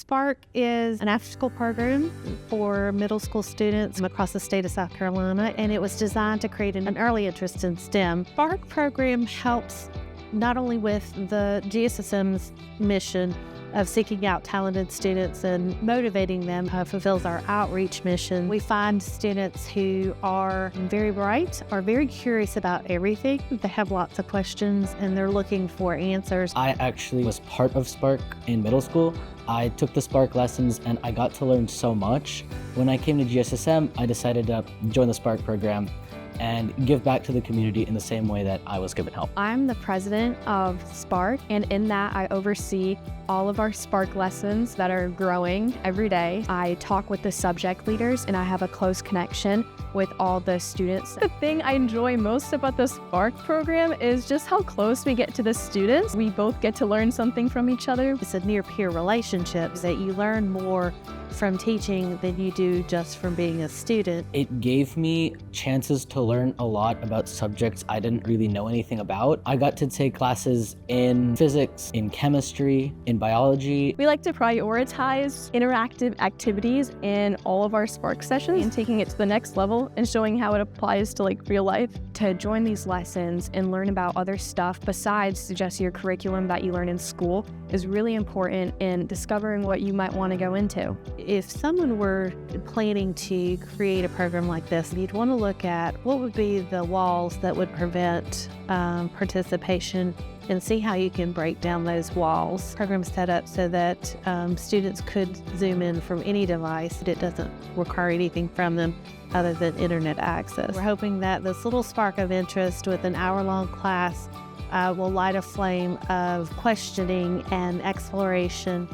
Spark is an after-school program for middle school students across the state of South Carolina, and it was designed to create an early interest in STEM. Spark program helps not only with the GSSM's mission of seeking out talented students and motivating them, fulfills our outreach mission. We find students who are very bright, are very curious about everything. They have lots of questions and they're looking for answers. I actually was part of Spark in middle school. I took the Spark lessons and I got to learn so much. When I came to GSSM, I decided to join the Spark program and give back to the community in the same way that I was given help. I'm the president of Spark, and in that I oversee all of our Spark lessons that are growing every day. I talk with the subject leaders and I have a close connection with all the students. The thing I enjoy most about the Spark program is just how close we get to the students. We both get to learn something from each other. It's a near-peer relationship that you learn more from teaching than you do just from being a student. It gave me chances to learn a lot about subjects I didn't really know anything about. I got to take classes in physics, in chemistry, in biology. We like to prioritize interactive activities in all of our Spark sessions and taking it to the next level and showing how it applies to real life. To join these lessons and learn about other stuff besides just your curriculum that you learn in school is really important in discovering what you might want to go into. If someone were planning to create a program like this, you'd want to look at what would be the walls that would prevent participation and see how you can break down those walls. Programs set up so that students could zoom in from any device. It doesn't require anything from them other than internet access. We're hoping that this little spark of interest with an hour-long class will light a flame of questioning and exploration